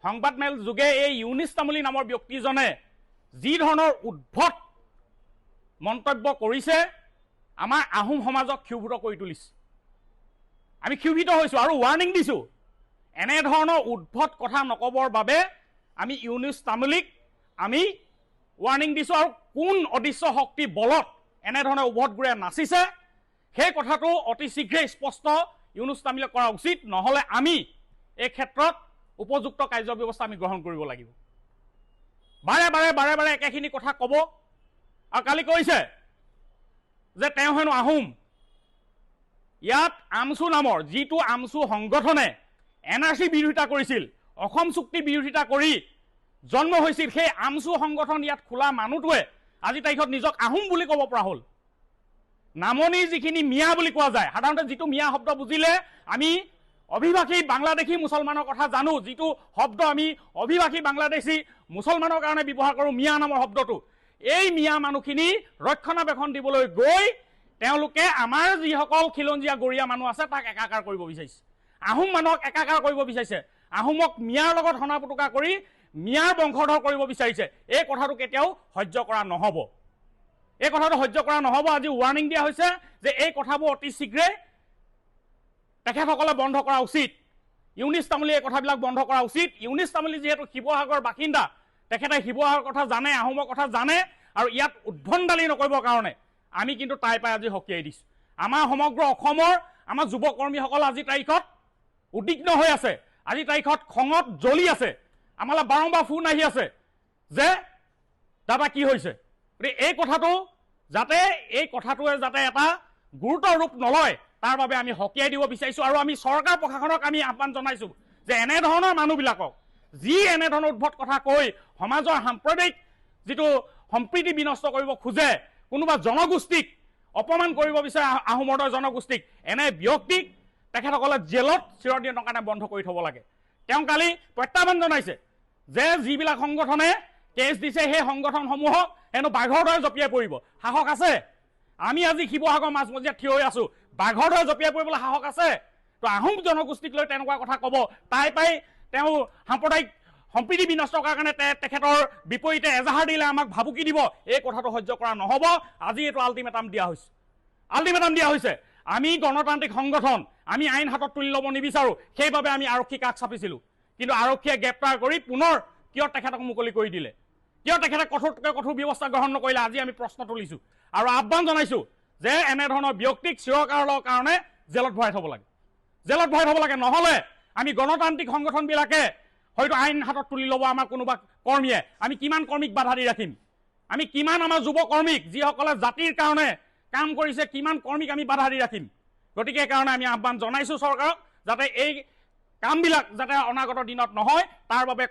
সংবাদমেল যোগে এই ইউনিছ তামুলী নামৰ ব্যক্তিজনে যি ধৰণৰ উদ্ভট মন্তব্য কৰিছে আমাৰ আহোম সমাজক ক্ষুব্ধ কৰি তুলিছে। আমি ক্ষুভিত হৈছোঁ আৰু ৱাৰ্ণিং দিছোঁ, এনেধৰণৰ উদ্ভট কথা নকবৰ বাবে আমি ইউনিছ তামুলীক আমি ৱাৰ্ণিং দিছোঁ। আৰু কোন অদৃশ্য শক্তি বলত এনেধৰণে উভতগুৰে নাচিছে সেই কথাটো অতি শীঘ্ৰেই স্পষ্ট ইউনিছ তামুলীক কৰা উচিত, নহ'লে আমি এই ক্ষেত্ৰত উপযুক্ত কাৰ্য ব্যৱস্থা আমি গ্ৰহণ কৰিব লাগিব। বাৰে বাৰে বাৰে বাৰে একেখিনি কথা ক'ব। আৰু কালি কৈছে যে তেওঁ হেনো আহোম। ইয়াত আমচু নামৰ যিটো আমচু সংগঠনে NRC বিৰোধিতা কৰিছিল, অসম চুক্তি বিৰোধিতা কৰি জন্ম হৈছিল, সেই আমচু সংগঠন ইয়াত খোলা মানুহটোৱে আজি তাৰিখত নিজক আহোম বুলি ক'ব পৰা হ'ল। নামনিৰ যিখিনি মিয়া বুলি কোৱা যায়, সাধাৰণতে যিটো মিয়া শব্দ বুজিলে আমি অভিবাসী বাংলাদেশী মুছলমানৰ কথা জানো, যিটো শব্দ আমি অভিবাসী বাংলাদেশী মুছলমানৰ কাৰণে ব্যৱহাৰ কৰোঁ মিয়া নামৰ শব্দটো, এই মিয়া মানুহখিনি ৰক্ষণাবেক্ষণ দিবলৈ গৈ তেওঁলোকে আমাৰ যিসকল খিলঞ্জীয়া গৰীয়া মানুহ আছে তাক একাকাৰ কৰিব বিচাৰিছে। আহোম মানুহক একাকাৰ কৰিব বিচাৰিছে, আহোমক মিয়াৰ লগত হনা পুটুকা কৰি মিয়াৰ বংশধৰ কৰিব বিচাৰিছে। এই কথাটো কেতিয়াও সহ্য কৰা নহ'ব, এই কথাটো সহ্য কৰা নহ'ব। আজি ৱাৰ্ণিং দিয়া হৈছে যে এই কথাবোৰ অতি শীঘ্ৰে তেখেতসকলে বন্ধ কৰা উচিত। ইউনিছ তামুলী এই কথাবিলাক বন্ধ কৰা উচিত। ইউনিছ তামুলী যিহেতু শিৱসাগৰৰ বাসিন্দা, তেখেতে শিৱসাগৰৰ কথা জানে, আহোমৰ কথা জানে, আৰু ইয়াত উদ্ভণ্ডালি নকৰিবৰ কাৰণে আমি কিন্তু তাই পাই আজি সকীয়াই দিছোঁ। আমাৰ সমগ্ৰ অসমৰ আমাৰ যুৱকৰ্মীসকল আজি তাৰিখত উদ্বিগ্ন হৈ আছে, আজি তাৰিখত খঙত জ্বলি আছে। আমালৈ বাৰম্বাৰ ফোন আহি আছে যে দাদা কি হৈছে। গতিকে এই কথাটোৱে যাতে এটা গুৰুতৰ ৰূপ নলয় তাৰ বাবে আমি সকীয়াই দিব বিচাৰিছোঁ। আৰু আমি চৰকাৰ প্ৰশাসনক আমি আহ্বান জনাইছোঁ যে এনেধৰণৰ মানুহবিলাকক যি এনেধৰণৰ উদ্ভট কথা কৈ সমাজৰ সাম্প্ৰদায়িক যিটো সম্প্ৰীতি বিনষ্ট কৰিব খোজে, কোনোবা জনগোষ্ঠীক অপমান কৰিব বিচাৰে, আহোমৰ দৰে জনগোষ্ঠীক, এনে ব্যক্তিক তেখেতসকলে জেলত চিৰদিনৰ কাৰণে বন্ধ কৰি থ'ব লাগে। তেওঁ কালি প্ৰত্যাহ্বান জনাইছে যে যিবিলাক সংগঠনে কেছ দিছে সেই সংগঠনসমূহক হেনো বাঘৰ দৰে জঁপিয়াই পৰিব। সাহস আছে? আমি আজি শিৱসাগৰ মাজমজিয়াত থিয় হৈ আছোঁ, বাঘৰ দৰে জঁপিয়াই পৰিবলৈ সাহস আছে? তো আহোম জনগোষ্ঠীক লৈ তেনেকুৱা কথা ক'ব, তাই পাই তেওঁ সাম্প্ৰদায়িক সম্প্ৰীতি বিনষ্ট কৰাৰ কাৰণে তেখেতৰ বিপৰীতে এজাহাৰ দিলে আমাক ভাবুকি দিব, এই কথাটো সহ্য কৰা নহ'ব। আজি এইটো আল্টিমেটাম দিয়া হৈছে। আমি গণতান্ত্ৰিক সংগঠন, আমি আইন হাতত তুলি ল'ব নিবিচাৰোঁ, সেইবাবে আমি আৰক্ষীক কাষ চাপিছিলোঁ। কিন্তু আৰক্ষীয়ে গ্ৰেপ্তাৰ কৰি পুনৰ কিয় তেখেতক মুকলি কৰি দিলে, কিয় তেখেতে কঠোৰতকৈ কঠোৰ ব্যৱস্থা গ্ৰহণ নকৰিলে, আজি আমি প্ৰশ্ন তুলিছোঁ আৰু আহ্বান জনাইছোঁ যে এনেধৰণৰ ব্যক্তিক চিৰকালৰ কাৰণে জেলত ভৰাই থ'ব লাগে। নহ'লে আমি গণতান্ত্ৰিক সংগঠনবিলাকে হয়তো আইন হাতত তুলি ল'ব আমাৰ কোনোবা কৰ্মীয়ে। আমি কিমান কৰ্মীক বাধা দি ৰাখিম? আমি কিমান আমাৰ যুৱ কৰ্মীক যিসকলে জাতিৰ কাৰণে কাম কৰিছে, কিমান কৰ্মীক আমি বাধা দি ৰাখিম? গতিকে সেইকাৰণে আমি আহ্বান জনাইছোঁ চৰকাৰক যাতে এই কামবিলাক যাতে অনাগত দিনত নহয়, তাৰ বাবে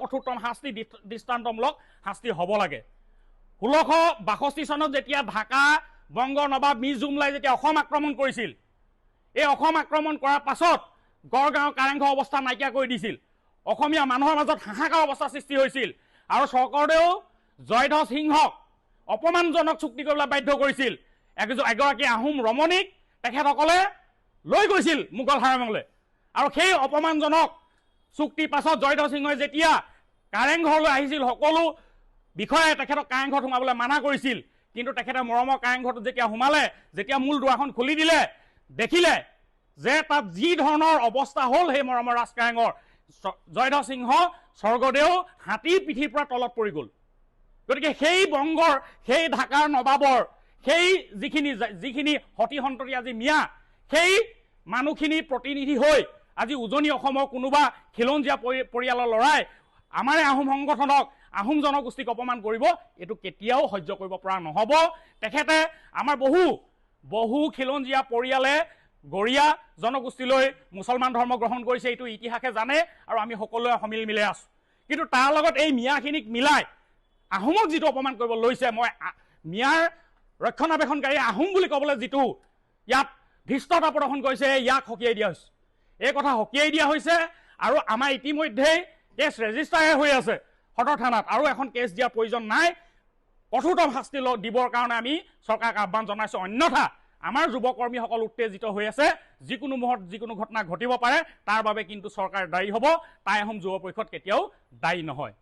কঠোৰতম শাস্তি, দৃষ্টান্তমূলক শাস্তি হ'ব লাগে। 1662 চনত যেতিয়া ঢাকা বংগৰ নবাব মিৰ জুমলাই যেতিয়া অসম আক্ৰমণ কৰিছিল, এই অসম আক্ৰমণ কৰাৰ পাছত গড়গাঁও কাৰেংঘৰ অৱস্থা নাইকিয়া কৰি দিছিল, অসমীয়া মানুহৰ মাজত হাহাকাৰ অৱস্থা সৃষ্টি হৈছিল, আৰু চৰকাৰেও জয়ধ্বজ সিংহক অপমানজনক চুক্তি কৰিবলৈ বাধ্য কৰিছিল। এগৰাকী আহোম ৰমণীক তেখেতসকলে লৈ গৈছিল মোগল হাৰেমলৈ, আৰু সেই অপমানজনক চুক্তিৰ পাছত জয়ধ্বজ সিংহই যেতিয়া কাৰেংঘৰলৈ আহিছিল, সকলো বিষয়াই তেখেতক কাৰেংঘৰত সোমাবলৈ মানা কৰিছিল। কিন্তু তেখেতে মৰমৰ কাৰেংঘৰটোত যেতিয়া সোমালে, যেতিয়া মূল দুৱাৰখন খুলি দিলে, দেখিলে যে তাত যি ধৰণৰ অৱস্থা হ'ল সেই মৰমৰ ৰাজকাৰেঙৰ, জয়ধ্বজ সিংহ স্বৰ্গদেউ হাতীৰ পিঠিৰ পৰা তলত পৰি গ'ল। গতিকে সেই বংগৰ, সেই ঢাকাৰ নবাবৰ, সেই যিখিনি সতী সন্ততি আজি মিয়া, সেই মানুহখিনিৰ প্ৰতিনিধি হৈ আজি উজনি অসমৰ কোনোবা খিলঞ্জীয়া পৰিয়ালৰ ল'ৰাই আমাৰে আহোম সংগঠনক, আহোম জনগোষ্ঠীক অপমান কৰিব, এইটো কেতিয়াও সহ্য কৰিব পৰা নহ'ব। তেখেতে আমাৰ বহু খিলঞ্জীয়া পৰিয়ালে গৰীয়া জনগোষ্ঠীলৈ মুছলমান ধৰ্ম গ্ৰহণ কৰিছে, এইটো ইতিহাসে জানে, আৰু আমি সকলোৱে সমিল মিলাই আছোঁ। কিন্তু তাৰ লগত এই মিয়াখিনিক মিলাই আহোমক যিটো অপমান কৰিব লৈছে, মই মিয়াৰ ৰক্ষণাবেক্ষণকাৰী আহোম বুলি ক'বলৈ যিটো ইয়াত ধৃষ্টতা প্ৰদৰ্শন কৰিছে, ইয়াক সকীয়াই দিয়া হৈছে। এই কথা সকীয়াই দিয়া হৈছে, আৰু আমাৰ ইতিমধ্যেই কেছ ৰেজিষ্টাৰ হৈ আছে সদৰ থানাত, আৰু এখন কেছ দিয়াৰ প্ৰয়োজন নাই। কঠোৰতম শাস্তি দিবৰ কাৰণে আমি চৰকাৰক আহ্বান জনাইছোঁ, অন্যথা আমাৰ যুৱকৰ্মীসকল উত্তেজিত হৈ আছে যিকোনো মুহূৰ্তত যিকোনো ঘটনা ঘটিব পাৰে তাৰ বাবে কিন্তু চৰকাৰ দায়ী হ'ব টাই আহোম যুৱ পৰিষদ কেতিয়াও দায়ী নহয়